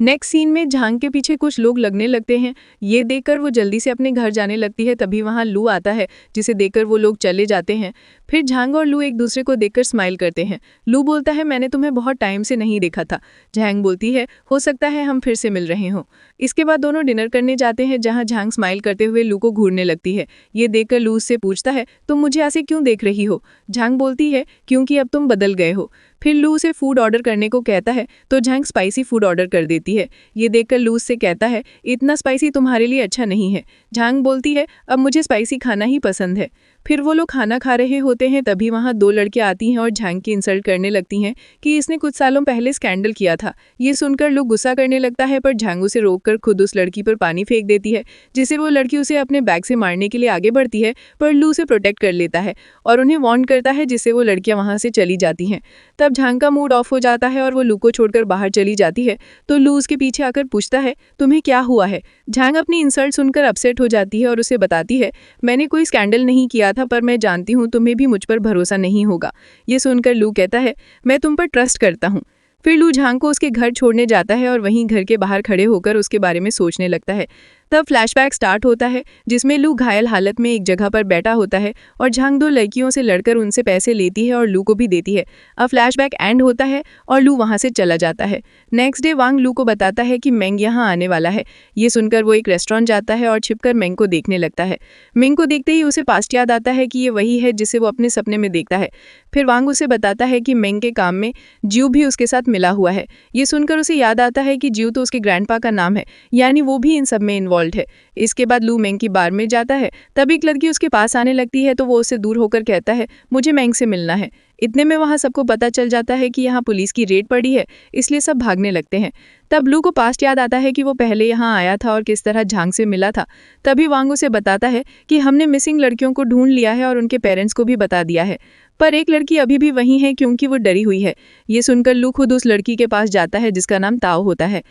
Next scene में झांग के पीछे कुछ लोग लगने लगते हैं। ये देखकर वो जल्दी से अपने घर जाने लगती है। तभी वहाँ लू आता है, जिसे देखकर वो लोग चले जाते हैं। फिर झांग और लू एक दूसरे को देखकर स्माइल करते हैं। लू बोलता है, मैंने तुम्हें बहुत टाइम से नहीं देखा था। झांग बोलती है, हो सकता है हम फिर से मिल रहे हों। इसके बाद दोनों डिनर करने जाते हैं, जहाँ झांग स्माइल करते हुए लू को घूरने लगती है। ये देखकर लू उससे पूछता है, तुम मुझे ऐसे क्यों देख रही हो? झांग बोलती है, क्योंकि अब तुम बदल गए हो। फिर लू उसे फूड ऑर्डर करने को कहता है, तो झांग स्पाइसी फूड ऑर्डर कर देती है। ये देखकर लू उससे कहता है, इतना स्पाइसी तुम्हारे लिए अच्छा नहीं है। झांग बोलती है, अब मुझे स्पाइसी खाना ही पसंद है। फिर वो लोग खाना खा रहे होते हैं, तभी वहाँ दो लड़कियाँ आती हैं और झांग की इंसल्ट करने लगती हैं कि इसने कुछ सालों पहले स्कैंडल किया था। ये सुनकर लू गुस्सा करने लगता है, पर झांग उसे रोककर खुद उस लड़की पर पानी फेंक देती है, जिससे वो लड़की उसे अपने बैग से मारने के लिए आगे बढ़ती है, पर लू उसे प्रोटेक्ट कर लेता है और उन्हें वार्न करता है, जिससे वो लड़कियां वहां से चली जाती हैं। तब झांग का मूड ऑफ हो जाता है और वो लू को छोड़कर बाहर चली जाती है। तो लू उसके पीछे आकर पूछता है, तुम्हें क्या हुआ है? झांग अपनी इंसल्ट सुनकर अपसेट हो जाती है और उसे बताती है, मैंने कोई स्कैंडल नहीं किया था, पर मैं जानती हूँ तुम्हें भी मुझ पर भरोसा नहीं होगा। ये सुनकर लू कहता है, मैं तुम पर ट्रस्ट करता हूँ। फिर लू झांग को उसके घर छोड़ने जाता है और वहीं घर के बाहर खड़े होकर उसके बारे में सोचने लगता है। तब फ्लैशबैक स्टार्ट होता है, जिसमें लू घायल हालत में एक जगह पर बैठा होता है और झांग दो लड़कियों से लड़कर उनसे पैसे लेती है और लू को भी देती है। अब फ्लैशबैक एंड होता है और लू वहां से चला जाता है। नेक्स्ट डे वांग लू को बताता है कि मेंग यहाँ आने वाला है। ये सुनकर वो एक रेस्टोरेंट जाता है और छिपकर मेंग को देखने लगता है। मेंग को देखते ही उसे पास्ट याद आता है कि ये वही है जिसे वो अपने सपने में देखता है। फिर वांग उसे बताता है कि मेंग के काम में जियो भी उसके साथ मिला हुआ है। ये सुनकर उसे याद आता है कि जियो तो उसके ग्रैंडपा का नाम है, यानी वो भी इन सब में इन्वॉल्व है। इसके बाद लू मेंग की बार में जाता है। तब एक लड़की उसके पास आने लगती है, तो वो उससे दूर होकर कहता है, मुझे मेंग से मिलना है। इतने में वहाँ सबको पता चल जाता है कि यहाँ पुलिस की रेड पड़ी है, इसलिए सब भागने लगते हैं। तब लू को पास्ट याद आता है कि वो पहले यहाँ आया था और किस तरह झांग से मिला था। तभी वांग उसे बताता है कि हमने मिसिंग लड़कियों को ढूंढ लिया है और उनके पेरेंट्स को भी बता दिया है, पर एक लड़की अभी भी वहीं है क्योंकि वो डरी हुई है। ये सुनकर लू खुद उस लड़की के पास जाता है, जिसका नाम ताओ होता है।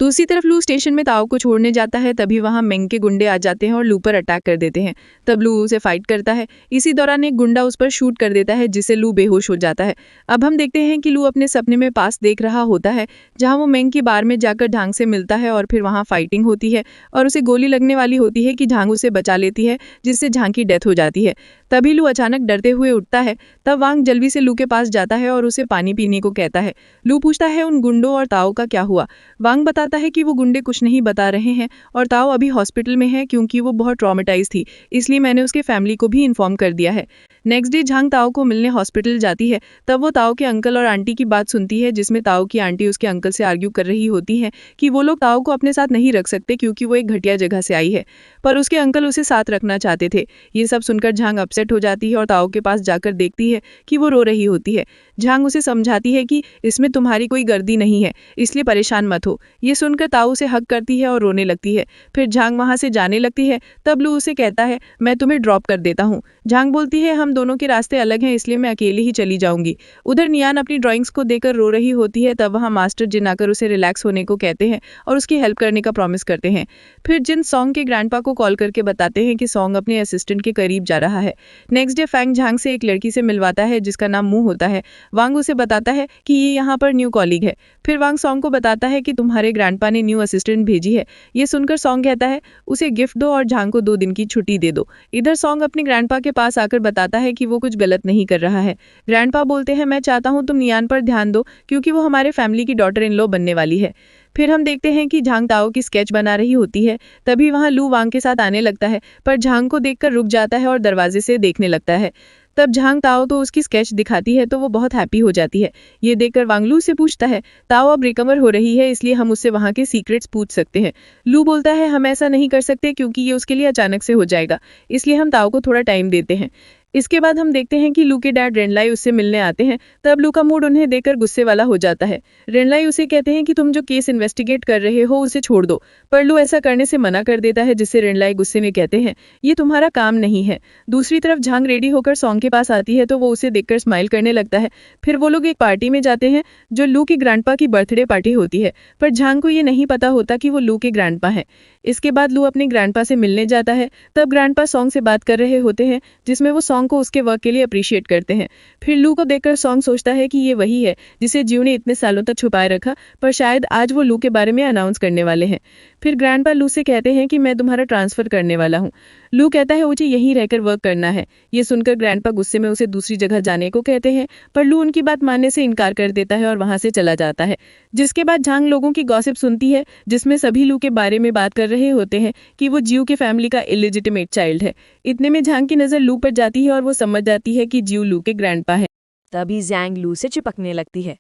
दूसरी तरफ लू स्टेशन में ताओ को छोड़ने जाता है। तभी वहां मेंग के गुंडे आ जाते हैं और लू पर अटैक कर देते हैं। तब लू उसे फाइट करता है। इसी दौरान एक गुंडा उस पर शूट कर देता है, जिससे लू बेहोश हो जाता है। अब हम देखते हैं कि लू अपने सपने में पास देख रहा होता है, जहां वो मेंग की बार में जाकर झांग से मिलता है और फिर वहां फाइटिंग होती है और उसे गोली लगने वाली होती है कि झांग उसे बचा लेती है, जिससे झांग की डेथ हो जाती है। तभी लू अचानक डरते हुए उठता है। तब वांग जल्दी से लू के पास जाता है और उसे पानी पीने को कहता है। लू पूछता है, उन गुंडों और ताओ का क्या हुआ? वांग बताता है कि वो गुंडे कुछ नहीं बता रहे हैं और ताओ अभी हॉस्पिटल में है क्योंकि वो बहुत ट्रॉमेटाइज थी, इसलिए मैंने उसके फैमिली को भी इन्फॉर्म कर दिया है। नेक्स्ट डे झांग ताओ को मिलने हॉस्पिटल जाती है। तब वो ताओ के अंकल और आंटी की बात सुनती है, जिसमें ताओ की आंटी उसके अंकल से आर्ग्यू कर रही होती है कि वो लोग ताओ को अपने साथ नहीं रख सकते क्योंकि वो एक घटिया जगह से आई है, पर उसके अंकल उसे साथ रखना चाहते थे। ये सब सुनकर झांग अपसेट हो जाती है और ताओ के पास जाकर देखती है कि वो रो रही होती है। झांग उसे समझाती है कि इसमें तुम्हारी कोई गलती नहीं है, इसलिए परेशान मत हो। ये सुनकर ताओ उसे हग करती है और रोने लगती है। फिर झांग वहां से जाने लगती है। तब लू उसे कहता है, मैं तुम्हें ड्रॉप कर देता हूँ। झांग बोलती है, हम दोनों के रास्ते अलग हैं, इसलिए मैं अकेली ही चली जाऊंगी। उधर नियान अपनी ड्राइंग्स को देखकर रो रही होती है। तब वहाँ मास्टर जिन आकर उसे रिलैक्स होने को कहते हैं और उसकी हेल्प करने का प्रॉमिस करते हैं। फिर जिन सॉन्ग के ग्रैंडपा को कॉल करके बताते हैं कि सॉन्ग अपने असिस्टेंट के करीब जा रहा है। नेक्स्ट डे फैंग झांग से एक लड़की से मिलवाता है, जिसका नाम मुंह होता है। वांग उसे बताता है कि ये यहाँ पर न्यू कॉलीग है। फिर वांग सॉन्ग को बताता है कि तुम्हारे ग्रैंडपा ने न्यू असिस्टेंट भेजी है। ये सुनकर सॉन्ग कहता है, उसे गिफ्ट दो और झांग को 2 दिन की छुट्टी दे दो। इधर सॉन्ग अपने ग्रैंडपा के पास आकर बताता है कि वो कुछ गलत नहीं कर रहा है। ग्रैंडपा बोलते हैं, मैं चाहता हूँ तुम नियान पर ध्यान दो क्योंकि वो हमारे फैमिली की डॉटर इन लॉ बनने वाली है। फिर हम देखते हैं कि झांग ताओ की स्केच बना रही होती है। तभी वहां लू वांग के साथ आने लगता है, पर झांग को देखकर रुक जाता है और दरवाजे से देखने लगता है। तब झांग ताओ तो उसकी स्केच दिखाती है, तो वो बहुत हैप्पी हो जाती है। ये देखकर वांग लू से पूछता है, ताओ अब रिकवर हो रही है, इसलिए हम उससे वहां के सीक्रेट्स पूछ सकते हैं। लू बोलता है, हम ऐसा नहीं कर सकते क्योंकि ये उसके लिए अचानक से हो जाएगा, इसलिए हम ताओ को थोड़ा टाइम देते हैं। इसके बाद हम देखते हैं कि लू के डैड रेनलाई उससे मिलने आते हैं। तब लू का मूड उन्हें देखकर गुस्से वाला हो जाता है। रेनलाई उसे कहते हैं कि तुम जो केस इन्वेस्टिगेट कर रहे हो उसे छोड़ दो, पर लू ऐसा करने से मना कर देता है, जिससे रेनलाई गुस्से में कहते हैं, ये तुम्हारा काम नहीं है। दूसरी तरफ झांग रेडी होकर सॉन्ग के पास आती है, तो वो उसे देखकर स्माइल करने लगता है। फिर वो लोग एक पार्टी में जाते हैं, जो लू की ग्रैंडपा की बर्थडे पार्टी होती है, पर झांग को ये नहीं पता होता कि वो लू के ग्रैंडपा है। इसके बाद लू अपने ग्रैंडपा से मिलने जाता है। तब ग्रैंडपा सॉन्ग से बात कर रहे होते हैं, जिसमें वो सॉन्ग सॉन्ग को उसके वर्क के लिए अप्रिशिएट करते हैं। फिर लू को देखकर सॉन्ग सोचता है कि ये वही है जिसे जियो ने इतने सालों तक छुपाए रखा, पर शायद आज वो लू के बारे में अनाउंस करने वाले हैं। फिर ग्रैंडपा लू से कहते हैं कि मैं तुम्हारा ट्रांसफर करने वाला हूँ। लू कहता है मुझे यहीं रहकर वर्क करना है। ये सुनकर ग्रैंडपा गुस्से में उसे दूसरी जगह जाने को कहते हैं, पर लू उनकी बात मानने से इनकार कर देता है और वहां से चला जाता है। जिसके बाद झांग लोगों की गॉसिप सुनती है, जिसमें सभी लू के बारे में बात कर रहे होते हैं कि वो जियो के फैमिली का इलिजिटिमेट चाइल्ड है। इतने में झांग की नजर लू पर जाती है और वो समझ जाती है कि जियो लू के ग्रैंडपा है। तभी जैंग लू से चिपकने लगती है।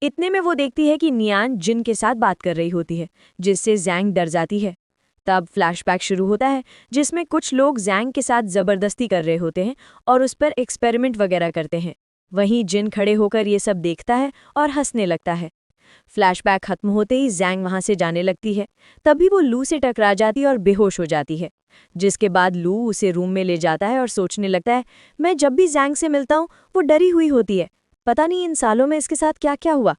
इतने में वो देखती है कि नियान जिन के साथ बात कर रही होती है, जिससे जैंग डर जाती है। तब फ्लैशबैक शुरू होता है जिसमें कुछ लोग जैंग के साथ जबरदस्ती कर रहे होते हैं और उस पर एक्सपेरिमेंट वगैरह करते हैं। वहीं जिन खड़े होकर ये सब देखता है और हंसने लगता है। फ्लैशबैक खत्म होते ही जैंग वहां से जाने लगती है। तभी वो लू से टकरा जाती और बेहोश हो जाती है। जिसके बाद लू उसे रूम में ले जाता है और सोचने लगता है, मैं जब भी जैंग से मिलता हूँ वो डरी हुई होती है, पता नहीं इन सालों में इसके साथ क्या क्या हुआ।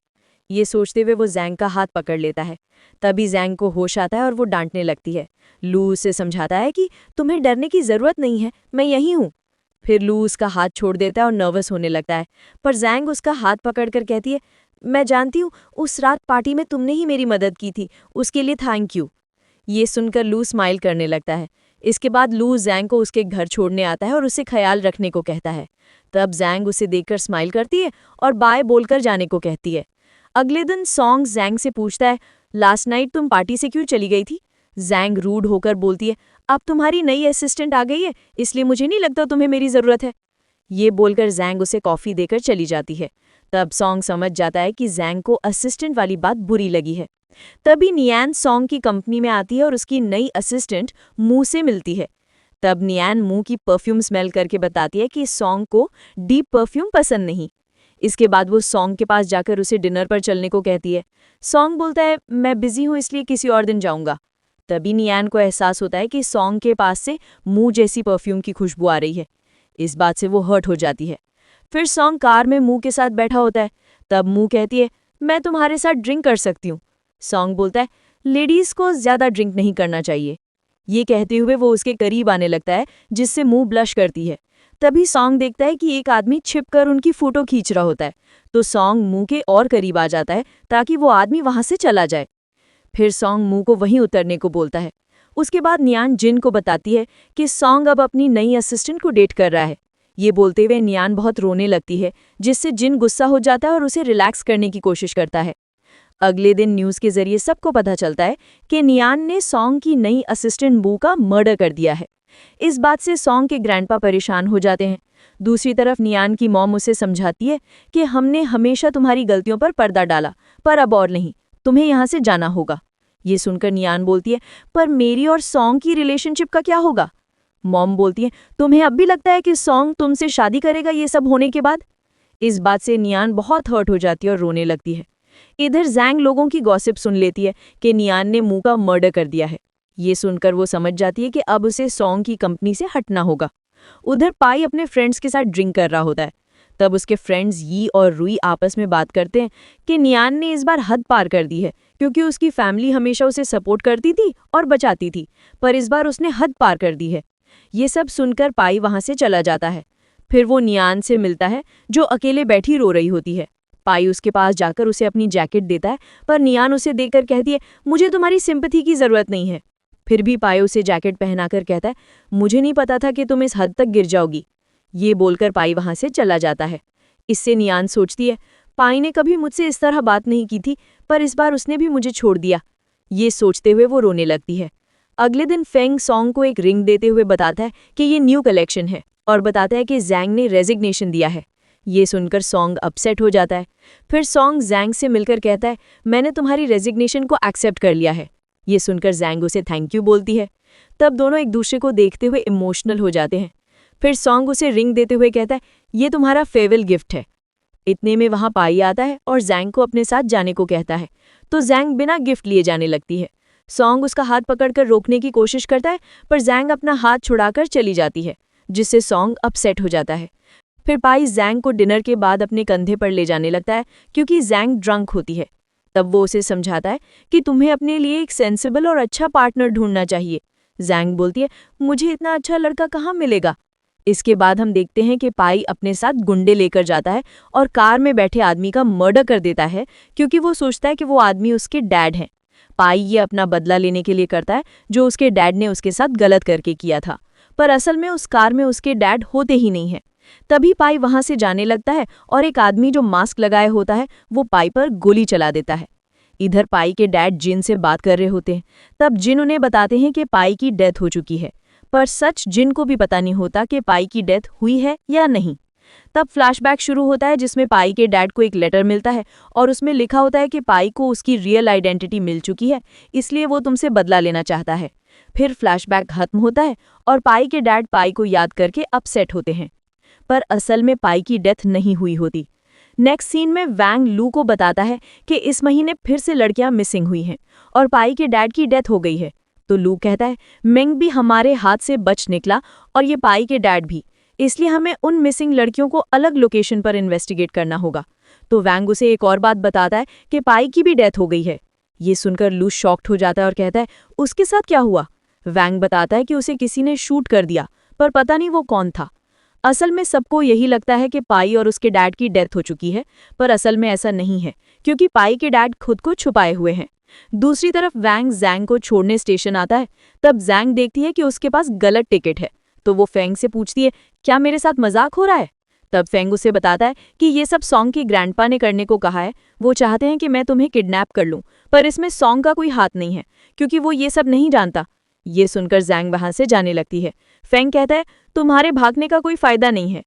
ये सोचते हुए वो जैंग का हाथ पकड़ लेता है। तभी जैंग को होश आता है और वो डांटने लगती है। लू उसे समझाता है कि तुम्हें डरने की जरूरत नहीं है, मैं यहीं हूँ। फिर लू उसका हाथ छोड़ देता है और नर्वस होने लगता है, पर जैंग उसका हाथ पकड़कर कहती है, मैं जानती हूँ उस रात पार्टी में तुमने ही मेरी मदद की थी, उसके लिए थैंक यू। ये सुनकर लू स्माइल करने लगता है। इसके बाद लू जैंग को उसके घर छोड़ने आता है और उसे ख्याल रखने को कहता है। तब जैंग उसे देखकर स्माइल करती है और बाय बोलकर जाने को कहती है। अगले दिन सॉन्ग जैंग से पूछता है, लास्ट नाइट तुम पार्टी से क्यों चली गई थी? जैंग रूड होकर बोलती है, अब तुम्हारी नई असिस्टेंट आ गई है, इसलिए मुझे नहीं लगता तुम्हें मेरी जरूरत है। ये बोलकर जैंग उसे कॉफी देकर चली जाती है। तब सॉन्ग समझ जाता है कि जैंग को असिस्टेंट वाली बात बुरी लगी है। तभी नियान सॉन्ग की कंपनी में आती है और उसकी नई असिस्टेंट मुंह से मिलती है। तब नियान मुंह की परफ्यूम स्मेल करके बताती है कि सॉन्ग को डीप परफ्यूम पसंद नहीं। इसके बाद वो सॉन्ग के पास जाकर उसे डिनर पर चलने को कहती है। सॉन्ग बोलता है, मैं बिजी हूँ इसलिए किसी और दिन जाऊंगा। तभी नियान को एहसास होता है कि सॉन्ग के पास से मुंह जैसी परफ्यूम की खुशबू आ रही है। इस बात से वो हर्ट हो जाती है। फिर सॉन्ग कार में मुंह के साथ बैठा होता है। तब मुंह कहती है, मैं तुम्हारे साथ ड्रिंक कर सकती हूँ। सॉन्ग बोलता है, लेडीज को ज्यादा ड्रिंक नहीं करना चाहिए। ये कहते हुए वो उसके करीब आने लगता है, जिससे मुंह ब्लश करती है। तभी सॉन्ग देखता है कि एक आदमी छिपकर उनकी फोटो खींच रहा होता है, तो सॉन्ग मुंह के और करीब आ जाता है ताकि वो आदमी वहां से चला जाए। फिर सॉन्ग मुंह को वहीं उतरने को बोलता है। उसके बाद नियान जिन को बताती है कि सॉन्ग अब अपनी नई असिस्टेंट को डेट कर रहा है। ये बोलते हुए नियान बहुत रोने लगती है, जिससे जिन गुस्सा हो जाता है और उसे रिलैक्स करने की कोशिश करता है। अगले दिन न्यूज़ के जरिए सबको पता चलता है कि नियान ने सॉन्ग की नई असिस्टेंट बू का मर्डर कर दिया है। इस बात से सॉन्ग के ग्रैंडपा परेशान हो जाते हैं। दूसरी तरफ नियान की मॉम उसे समझाती है कि हमने हमेशा तुम्हारी गलतियों पर पर्दा डाला, पर अब और नहीं, तुम्हें यहाँ से जाना होगा। ये सुनकर नियान बोलती है, पर मेरी और सॉन्ग की रिलेशनशिप का क्या होगा? मॉम बोलती है, तुम्हें अब भी लगता है कि सॉन्ग तुमसे शादी करेगा ये सब होने के बाद? इस बात से नियान बहुत हर्ट हो जाती है और रोने लगती है। इधर जैंग लोगों की गॉसिप सुन लेती है कि नियान ने मुंह का मर्डर कर दिया है। ये सुनकर वो समझ जाती है कि अब उसे सॉन्ग की कंपनी से हटना होगा। उधर पाई अपने फ्रेंड्स के साथ ड्रिंक कर रहा होता है। तब उसके फ्रेंड्स यी और रुई आपस में बात करते हैं कि नियान ने इस बार हद पार कर दी है, क्योंकि उसकी फैमिली हमेशा उसे सपोर्ट करती थी और बचाती थी, पर इस बार उसने हद पार कर दी है। ये सब सुनकर पाई वहां से चला जाता है। फिर वो नियान से मिलता है, जो अकेले बैठी रो रही होती है। पाई उसके पास जाकर उसे अपनी जैकेट देता है, पर नियान उसे देखकर कहती है, मुझे तुम्हारी सिंपैथी की जरूरत नहीं है। फिर भी पाई उसे जैकेट पहनाकर कहता है, मुझे नहीं पता था कि तुम इस हद तक गिर जाओगी। ये बोलकर पाई वहां से चला जाता है। इससे नियान सोचती है, पाई ने कभी मुझसे इस तरह बात नहीं की थी, पर इस बार उसने भी मुझे छोड़ दिया। ये सोचते हुए वो रोने लगती है। अगले दिन फेंग सॉन्ग को एक रिंग देते हुए बताता है कि ये न्यू कलेक्शन है और बताता है कि जैंग ने रेजिग्नेशन दिया है। ये सुनकर सॉन्ग अपसेट हो जाता है। फिर सॉन्ग जैंग से मिलकर कहता है, मैंने तुम्हारी रेजिग्नेशन को एक्सेप्ट कर लिया है। ये सुनकर जैंग उसे थैंक यू बोलती है। तब दोनों एक दूसरे को देखते हुए इमोशनल हो जाते हैं। फिर सॉन्ग उसे रिंग देते हुए कहता है, ये तुम्हारा फेयरवेल गिफ्ट है। इतने में वहां पाई आता है और जैंग को अपने साथ जाने को कहता है, तो जैंग बिना गिफ्ट लिए जाने लगती है। सॉन्ग उसका हाथ पकड़कर रोकने की कोशिश करता है, पर जैंग अपना हाथ छुड़ाकर चली जाती है, जिससे सॉन्ग अपसेट हो जाता है। फिर पाई जैंग को डिनर के बाद अपने कंधे पर ले जाने लगता है, क्योंकि जैंग ड्रंक होती है। तब वो उसे समझाता है कि तुम्हें अपने लिए एक सेंसिबल और अच्छा पार्टनर ढूंढना चाहिए। जैंग बोलती है, मुझे इतना अच्छा लड़का कहाँ मिलेगा? इसके बाद हम देखते हैं कि पाई अपने साथ गुंडे लेकर जाता है और कार में बैठे आदमी का मर्डर कर देता है क्योंकि वो सोचता है कि वो आदमी उसके डैड हैं। पाई ये अपना बदला लेने के लिए करता है जो उसके डैड ने उसके साथ गलत करके किया था, पर असल में उस कार में उसके डैड होते ही नहीं हैं। तभी पाई वहां से जाने लगता है और एक आदमी जो मास्क लगाए होता है वो पाई पर गोली चला देता है। इधर पाई के डैड जिन से बात कर रहे होते हैं, तब जिन उन्हें बताते हैं कि पाई की डेथ हो चुकी है, पर सच जिन को भी पता नहीं होता कि पाई की डेथ हुई है या नहीं। तब फ्लैशबैक शुरू होता है जिसमें पाई के डैड को एक लेटर मिलता है और उसमें लिखा होता है कि पाई को उसकी रियल आइडेंटिटी मिल चुकी है, इसलिए वो तुमसे बदला लेना चाहता है। फिर फ्लैशबैक खत्म होता है और पाई के डैड पाई को याद करके अपसेट होते हैं, पर असल में पाई की डेथ नहीं हुई होती। नेक्स्ट सीन में वैंग लू को बताता है कि इस महीने फिर से लड़कियां मिसिंग हुई हैं और पाई के डैड की डेथ हो गई है। तो लू कहता है मेंग भी हमारे हाथ से बच निकला और ये पाई के डैड भी, इसलिए हमें उन मिसिंग लड़कियों को अलग लोकेशन पर इन्वेस्टिगेट करना होगा। तो वैंग उसे एक और बात बताता है कि पाई की भी डेथ हो गई है। ये सुनकर लू शॉक्ड हो जाता है और कहता है उसके साथ क्या हुआ। वैंग बताता है कि उसे किसी ने शूट कर दिया, पर पता नहीं वो कौन था। असल में सबको यही लगता है कि पाई और उसके डैड की डेथ हो चुकी है, पर असल में ऐसा नहीं है क्योंकि पाई के डैड खुद को छुपाए हुए हैं। दूसरी तरफ वैंग जैंग को छोड़ने स्टेशन आता है, तब जैंग देखती है कि उसके पास गलत टिकट है, तो वो फेंग से पूछती है क्या मेरे साथ मजाक हो रहा है। तब फेंग उसे बताता है कि ये सब सॉन्ग के ग्रैंडपा ने करने को कहा है, वो चाहते हैं कि मैं तुम्हें किडनैप कर लूं, पर इसमें सॉन्ग का कोई हाथ नहीं है क्योंकि वो ये सब नहीं जानता। ये सुनकर जैंग वहां से जाने लगती है। फेंग कहता है तुम्हारे भागने का कोई फायदा नहीं है।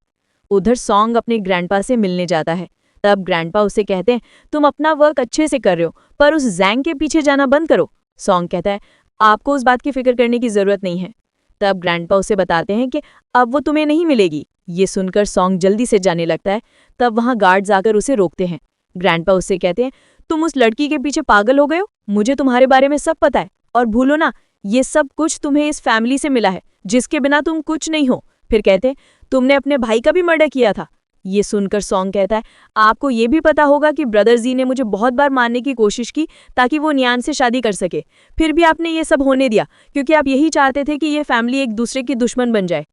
उधर सॉन्ग अपने ग्रैंडपा से मिलने जाता है, तब ग्रैंडपा उसे कहते हैं तुम अपना वर्क अच्छे से कर रहे हो, पर उस जैंग के पीछे जाना बंद करो। सॉन्ग कहता है आपको उस बात की फिक्र करने की जरूरत नहीं है। तब ग्रैंडपा उसे बताते हैं कि अब वो तुम्हें नहीं मिलेगी। ये सुनकर सॉन्ग जल्दी से जाने लगता है, तब वहां गार्ड्स आकर उसे रोकते हैं। ग्रैंडपा उससे कहते हैं तुम उस लड़की के पीछे पागल हो गए हो, मुझे तुम्हारे बारे में सब पता है, और भूलो ना ये सब कुछ तुम्हें इस फैमिली से मिला है जिसके बिना तुम कुछ नहीं हो। फिर कहते हैं तुमने अपने भाई का भी मर्डर किया था। ये सुनकर सॉन्ग कहता है आपको ये भी पता होगा कि ब्रदर जी ने मुझे बहुत बार मारने की कोशिश की ताकि वो नियान से शादी कर सके, फिर भी आपने ये सब होने दिया क्योंकि आप यही चाहते थे कि ये फैमिली एक दूसरे की दुश्मन बन जाए।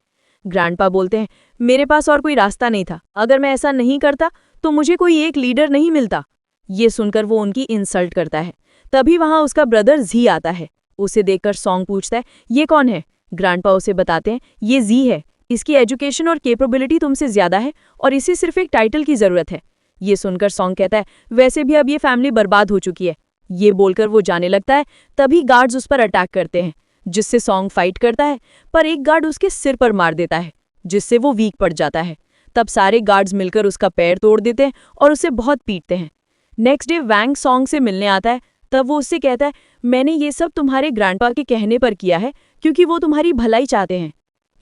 ग्रैंडपा बोलते हैं मेरे पास और कोई रास्ता नहीं था, अगर मैं ऐसा नहीं करता तो मुझे कोई एक लीडर नहीं मिलता। ये सुनकर वो उनकी इंसल्ट करता है। तभी वहां उसका ब्रदर जी आता है। उसे देखकर सॉन्ग पूछता है ये कौन है। ग्रैंडपा उसे बताते हैं ये जी है, इसकी एजुकेशन और कैपेबिलिटी तुमसे ज्यादा है और इसे सिर्फ एक टाइटल की जरूरत है। ये सुनकर सॉन्ग कहता है वैसे भी अब ये फैमिली बर्बाद हो चुकी है। ये बोलकर वो जाने लगता है, तभी गार्ड्स उस पर अटैक करते हैं, जिससे सॉन्ग फाइट करता है, पर एक गार्ड उसके सिर पर मार देता है, जिससे वो वीक पड़ जाता है। तब सारे गार्ड्स मिलकर उसका पैर तोड़ देते हैं और उसे बहुत पीटते हैं। नेक्स्ट डे वैंग सॉन्ग से मिलने आता है, तब वो उससे कहता है मैंने ये सब तुम्हारे ग्रैंडपा के कहने पर किया है क्योंकि वो तुम्हारी भलाई चाहते हैं।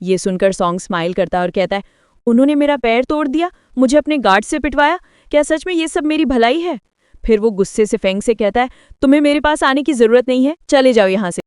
ये सुनकर सॉन्ग स्माइल करता है और कहता है उन्होंने मेरा पैर तोड़ दिया, मुझे अपने गार्ड से पिटवाया, क्या सच में ये सब मेरी भलाई है। फिर वो गुस्से से फेंग से कहता है तुम्हें मेरे पास आने की जरूरत नहीं है, चले जाओ यहाँ से।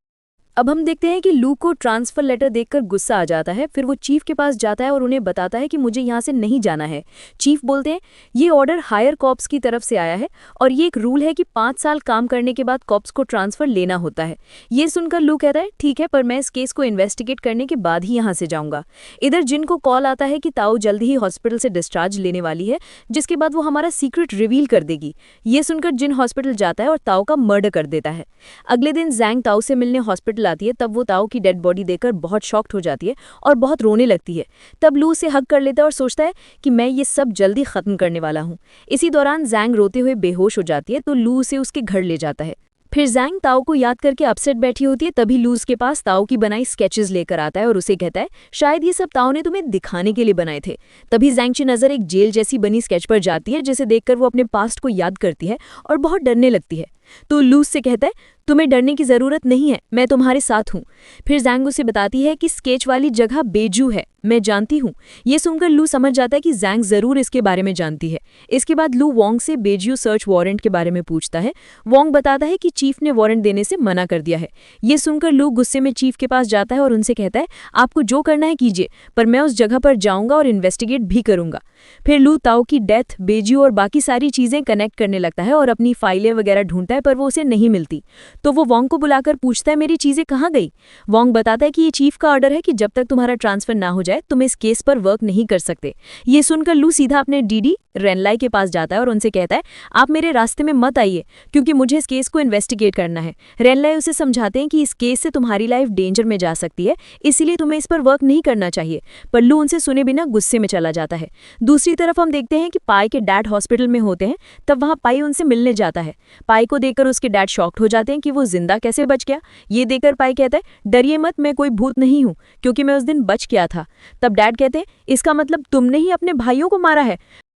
अब हम देखते हैं कि लू को ट्रांसफर लेटर देखकर गुस्सा आ जाता है। फिर वो चीफ के पास जाता है और उन्हें बताता है कि मुझे यहाँ से नहीं जाना है। चीफ बोलते हैं ये ऑर्डर हायर कॉप्स की तरफ से आया है और ये एक रूल है कि 5 साल काम करने के बाद कॉप्स को ट्रांसफर लेना होता है। ये सुनकर लू कहता है ठीक है, पर मैं इस केस को इन्वेस्टिगेट करने के बाद ही यहाँ से जाऊँगा। इधर जिन को कॉल आता है कि ताऊ जल्द ही हॉस्पिटल से डिस्चार्ज लेने वाली है, जिसके बाद वो हमारा सीक्रेट रिवील कर देगी। ये सुनकर जिन हॉस्पिटल जाता है और ताऊ का मर्डर कर देता है। अगले दिन जैंग ताऊ से मिलने हॉस्पिटल आती है, तब वो ताऊ की डेड बॉडी देखकर बहुत शॉक्ड हो जाती है और बहुत रोने लगती है। तब लू उसे हग कर लेता है और सोचता है कि मैं ये सब जल्दी खत्म करने वाला हूँ। इसी दौरान जैंग रोते हुए बेहोश हो जाती है, तो लू उसे उसके घर ले जाता है। फिर जैंग ताऊ को याद करके अपसेट बैठी होती है, तभी लू उसके पास ताऊ की बनाई स्केचेस लेकर आता है और उसे कहता है शायद ये सब ताऊ ने तुम्हें दिखाने के लिए बनाए थे। तभी जैंग की नजर एक जेल जैसी बनी स्केच पर जाती है, जिसे देखकर वो अपने पास्ट को याद करती है और बहुत डरने लगती है। तो लू से कहता है तुम्हें डरने की जरूरत नहीं है, मैं तुम्हारे साथ हूँ। फिर जैंग उसे बताती है कि स्केच वाली जगह बेजू है, मैं जानती हूँ। ये सुनकर लू समझ जाता है कि जैंग जरूर इसके बारे में जानती है। इसके बाद लू वोंग से बेजू सर्च वारंट के बारे में पूछता है। वोंग बताता है कि चीफ ने वारंट देने से मना कर दिया है। ये सुनकर लू गुस्से में चीफ के पास जाता है और उनसे कहता है आपको जो करना है कीजिए, पर मैं उस जगह पर जाऊंगा और इन्वेस्टिगेट भी करूंगा। फिर लू ताऊ की डेथ, बेजू और बाकी सारी चीजें कनेक्ट करने लगता है और अपनी फाइलें वगैरह ढूंढता है, पर वो उसे नहीं मिलती। तो वो वोंग को बुलाकर पूछता है मेरी चीजें कहाँ गई। वोंग बताता है कि ये चीफ का ऑर्डर है कि जब तक तुम्हारा ट्रांसफर ना हो जाए तुम इस केस पर वर्क नहीं कर सकते। ये सुनकर लू सीधा अपने डीडी रेनलाई के पास जाता है और उनसे कहता है आप मेरे रास्ते में मत आइए क्योंकि मुझे इस केस को इन्वेस्टिगेट करना है। रेनलाई उसे समझाते हैं कि इस केस से तुम्हारी लाइफ डेंजर में जा सकती है, इसीलिए तुम्हें इस पर वर्क नहीं करना चाहिए। पर लू उनसे सुने बिना गुस्से में चला जाता है। दूसरी तरफ हम देखते हैं कि पाई के डैड हॉस्पिटल में होते हैं। तब वहां पाई उनसे मिलने जाता है। पाई को देखकर उसके डैड शॉक्ड हो जाते हैं कि वो जिंदा कैसे बच गया। ये देखकर पाई कहता है डरिए मत, मैं कोई भूत नहीं हूं क्योंकि मैं उस दिन बच गया था। तब डैड कहते हैं इसका मतलब तुमने ही अपने भाइयों को मारा है।